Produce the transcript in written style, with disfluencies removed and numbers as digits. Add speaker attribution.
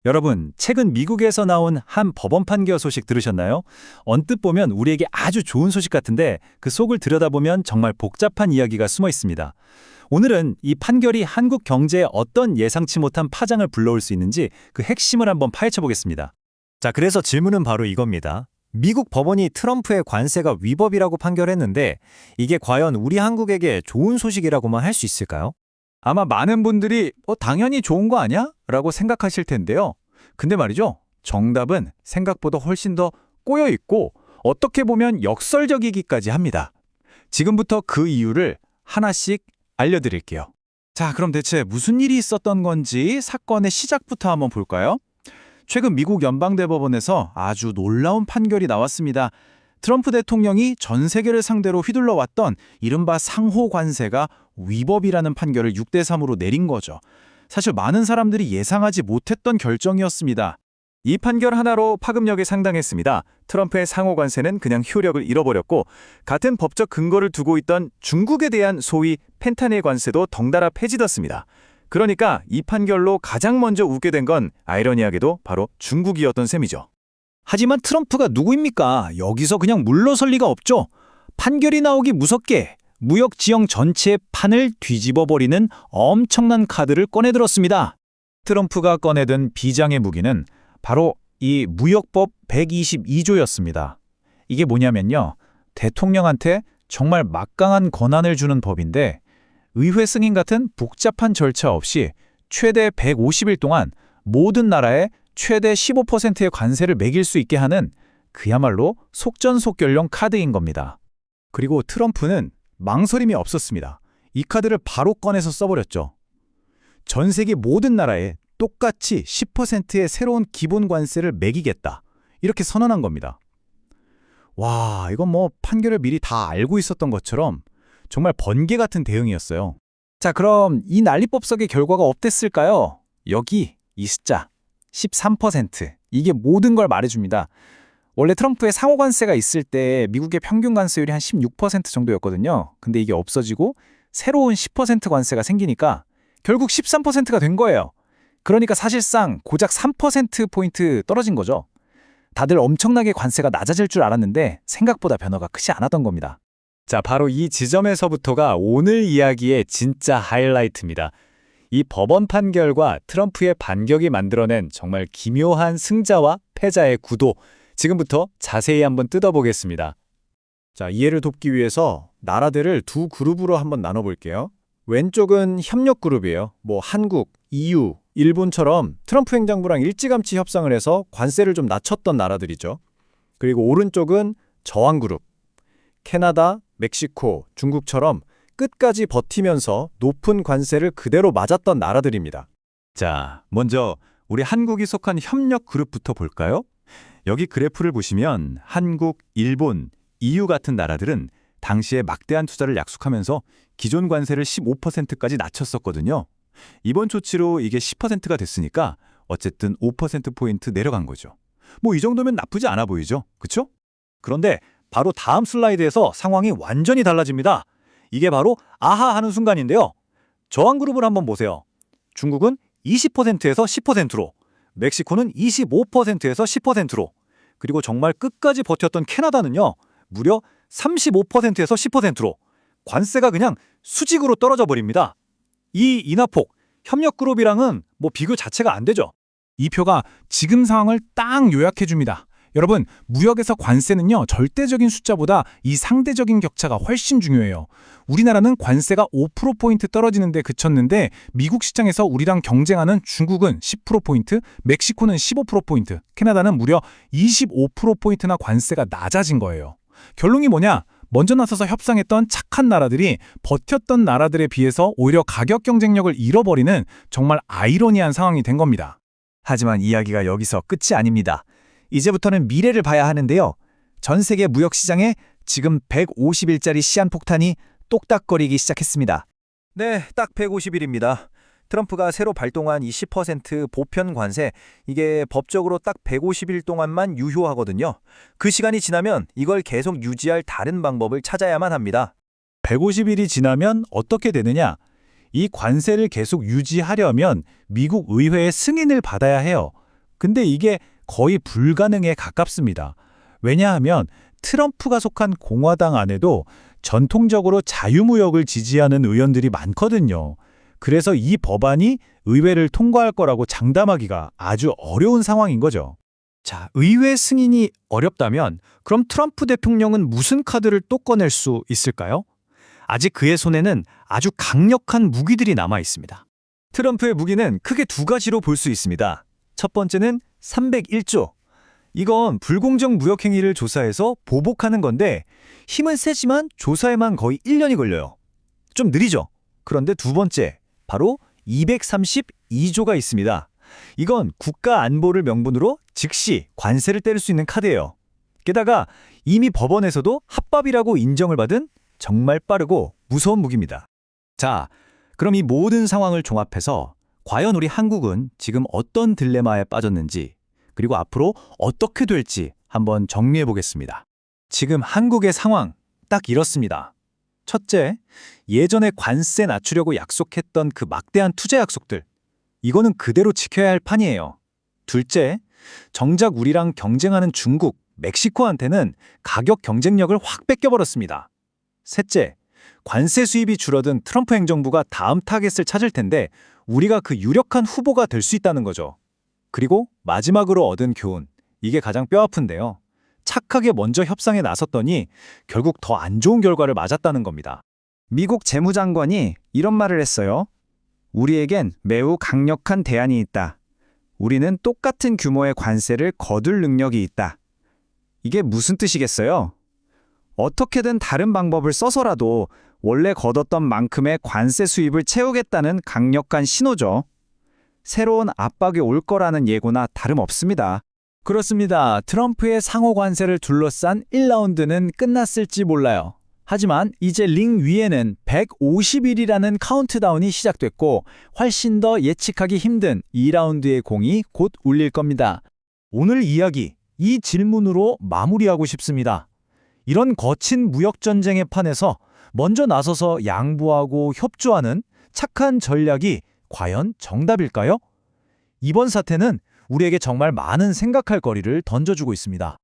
Speaker 1: 여러분, 최근 미국에서 나온 한 법원 판결 소식 들으셨나요? 언뜻 보면 우리에게 아주 좋은 소식 같은데 그 속을 들여다보면 정말 복잡한 이야기가 숨어 있습니다. 오늘은 이 판결이 한국 경제에 어떤 예상치 못한 파장을 불러올 수 있는지 그 핵심을 한번 파헤쳐 보겠습니다.
Speaker 2: 자, 그래서 질문은 바로 이겁니다. 미국 법원이 트럼프의 관세가 위법이라고 판결했는데 이게 과연 우리 한국에게 좋은 소식이라고만 할 수 있을까요?
Speaker 3: 아마 많은 분들이 당연히 좋은 거 아니야? 라고 생각하실 텐데요. 근데 말이죠. 정답은 생각보다 훨씬 더 꼬여 있고 어떻게 보면 역설적이기까지 합니다. 지금부터 그 이유를 하나씩 알려드릴게요. 자, 그럼 대체 무슨 일이 있었던 건지 사건의 시작부터 한번 볼까요? 최근 미국 연방대법원에서 아주 놀라운 판결이 나왔습니다. 트럼프 대통령이 전 세계를 상대로 휘둘러왔던 이른바 상호 관세가 위법이라는 판결을 6대3으로 내린 거죠. 사실 많은 사람들이 예상하지 못했던 결정이었습니다.
Speaker 2: 이 판결 하나로 파급력이 상당했습니다. 트럼프의 상호 관세는 그냥 효력을 잃어버렸고 같은 법적 근거를 두고 있던 중국에 대한 소위 펜타닐 관세도 덩달아 폐지됐습니다. 그러니까 이 판결로 가장 먼저 웃게 된 건 아이러니하게도 바로 중국이었던 셈이죠.
Speaker 1: 하지만 트럼프가 누구입니까? 여기서 그냥 물러설 리가 없죠. 판결이 나오기 무섭게 무역 지형 전체의 판을 뒤집어버리는 엄청난 카드를 꺼내들었습니다. 트럼프가 꺼내든 비장의 무기는 바로 이 무역법 122조였습니다. 이게 뭐냐면요. 대통령한테 정말 막강한 권한을 주는 법인데 의회 승인 같은 복잡한 절차 없이 최대 150일 동안 모든 나라에 최대 15%의 관세를 매길 수 있게 하는 그야말로 속전속결용 카드인 겁니다.
Speaker 3: 그리고 트럼프는 망설임이 없었습니다. 이 카드를 바로 꺼내서 써버렸죠. 전 세계 모든 나라에 똑같이 10%의 새로운 기본 관세를 매기겠다. 이렇게 선언한 겁니다. 와, 이건 판결을 미리 다 알고 있었던 것처럼 정말 번개 같은 대응이었어요.
Speaker 1: 자, 그럼 이 난리법석의 결과가 어땠을까요? 여기 이 숫자 13%. 이게 모든 걸 말해줍니다. 원래 트럼프의 상호관세가 있을 때 미국의 평균 관세율이 한 16% 정도였거든요. 근데 이게 없어지고 새로운 10% 관세가 생기니까 결국 13%가 된 거예요. 그러니까 사실상 고작 3%포인트 떨어진 거죠. 다들 엄청나게 관세가 낮아질 줄 알았는데 생각보다 변화가 크지 않았던 겁니다.
Speaker 2: 자, 바로 이 지점에서부터가 오늘 이야기의 진짜 하이라이트입니다. 이 법원 판결과 트럼프의 반격이 만들어낸 정말 기묘한 승자와 패자의 구도, 지금부터 자세히 한번 뜯어보겠습니다.
Speaker 3: 자, 이해를 돕기 위해서 나라들을 두 그룹으로 한번 나눠볼게요. 왼쪽은 협력 그룹이에요. 한국, EU, 일본처럼 트럼프 행정부랑 일찌감치 협상을 해서 관세를 좀 낮췄던 나라들이죠. 그리고 오른쪽은 저항 그룹. 캐나다, 멕시코, 중국처럼 끝까지 버티면서 높은 관세를 그대로 맞았던 나라들입니다.
Speaker 2: 자, 먼저 우리 한국이 속한 협력 그룹부터 볼까요? 여기 그래프를 보시면 한국, 일본, EU 같은 나라들은 당시에 막대한 투자를 약속하면서 기존 관세를 15%까지 낮췄었거든요. 이번 조치로 이게 10%가 됐으니까 어쨌든 5%포인트 내려간 거죠. 이 정도면 나쁘지 않아 보이죠? 그쵸?
Speaker 1: 그런데 바로 다음 슬라이드에서 상황이 완전히 달라집니다. 이게 바로 아하 하는 순간인데요. 저항그룹을 한번 보세요. 중국은 20%에서 10%로, 멕시코는 25%에서 10%로, 그리고 정말 끝까지 버텼던 캐나다는요. 무려 35%에서 10%로 관세가 그냥 수직으로 떨어져 버립니다. 이 인하폭, 협력그룹이랑은 비교 자체가 안 되죠.
Speaker 3: 이 표가 지금 상황을 딱 요약해줍니다. 여러분, 무역에서 관세는요, 절대적인 숫자보다 이 상대적인 격차가 훨씬 중요해요. 우리나라는 관세가 5%포인트 떨어지는데 그쳤는데 미국 시장에서 우리랑 경쟁하는 중국은 10%포인트, 멕시코는 15%포인트, 캐나다는 무려 25%포인트나 관세가 낮아진 거예요. 결론이 뭐냐? 먼저 나서서 협상했던 착한 나라들이 버텼던 나라들에 비해서 오히려 가격 경쟁력을 잃어버리는 정말 아이러니한 상황이 된 겁니다.
Speaker 1: 하지만 이야기가 여기서 끝이 아닙니다. 이제부터는 미래를 봐야 하는데요. 전 세계 무역 시장에 지금 150일짜리 시한폭탄이 똑딱거리기 시작했습니다.
Speaker 2: 네, 딱 150일입니다. 트럼프가 새로 발동한 20% 보편 관세, 이게 법적으로 딱 150일 동안만 유효하거든요. 그 시간이 지나면 이걸 계속 유지할 다른 방법을 찾아야만 합니다.
Speaker 1: 150일이 지나면 어떻게 되느냐? 이 관세를 계속 유지하려면 미국 의회의 승인을 받아야 해요.
Speaker 3: 근데 이게 거의 불가능에 가깝습니다. 왜냐하면 트럼프가 속한 공화당 안에도 전통적으로 자유무역을 지지하는 의원들이 많거든요. 그래서 이 법안이 의회를 통과할 거라고 장담하기가 아주 어려운 상황인 거죠.
Speaker 1: 자, 의회 승인이 어렵다면 그럼 트럼프 대통령은 무슨 카드를 또 꺼낼 수 있을까요? 아직 그의 손에는 아주 강력한 무기들이 남아 있습니다.
Speaker 3: 트럼프의 무기는 크게 두 가지로 볼 수 있습니다. 첫 번째는 301조. 이건 불공정 무역 행위를 조사해서 보복하는 건데 힘은 세지만 조사에만 거의 1년이 걸려요. 좀 느리죠? 그런데 두 번째, 바로 232조가 있습니다. 이건 국가 안보를 명분으로 즉시 관세를 때릴 수 있는 카드예요. 게다가 이미 법원에서도 합법이라고 인정을 받은 정말 빠르고 무서운 무기입니다. 자, 그럼 이 모든 상황을 종합해서 과연 우리 한국은 지금 어떤 딜레마에 빠졌는지 그리고 앞으로 어떻게 될지 한번 정리해 보겠습니다. 지금 한국의 상황 딱 이렇습니다. 첫째, 예전에 관세 낮추려고 약속했던 그 막대한 투자 약속들. 이거는 그대로 지켜야 할 판이에요. 둘째, 정작 우리랑 경쟁하는 중국, 멕시코한테는 가격 경쟁력을 확 뺏겨버렸습니다. 셋째, 관세 수입이 줄어든 트럼프 행정부가 다음 타겟을 찾을 텐데 우리가 그 유력한 후보가 될 수 있다는 거죠. 그리고 마지막으로 얻은 교훈, 이게 가장 뼈아픈데요. 착하게 먼저 협상에 나섰더니 결국 더 안 좋은 결과를 맞았다는 겁니다.
Speaker 4: 미국 재무장관이 이런 말을 했어요. 우리에겐 매우 강력한 대안이 있다. 우리는 똑같은 규모의 관세를 거둘 능력이 있다. 이게 무슨 뜻이겠어요? 어떻게든 다른 방법을 써서라도 원래 거뒀던 만큼의 관세 수입을 채우겠다는 강력한 신호죠. 새로운 압박이 올 거라는 예고나 다름없습니다.
Speaker 3: 그렇습니다. 트럼프의 상호 관세를 둘러싼 1라운드는 끝났을지 몰라요. 하지만 이제 링 위에는 150일이라는 카운트다운이 시작됐고 훨씬 더 예측하기 힘든 2라운드의 공이 곧 울릴 겁니다. 오늘 이야기, 이 질문으로 마무리하고 싶습니다. 이런 거친 무역전쟁의 판에서 먼저 나서서 양보하고 협조하는 착한 전략이 과연 정답일까요? 이번 사태는 우리에게 정말 많은 생각할 거리를 던져주고 있습니다.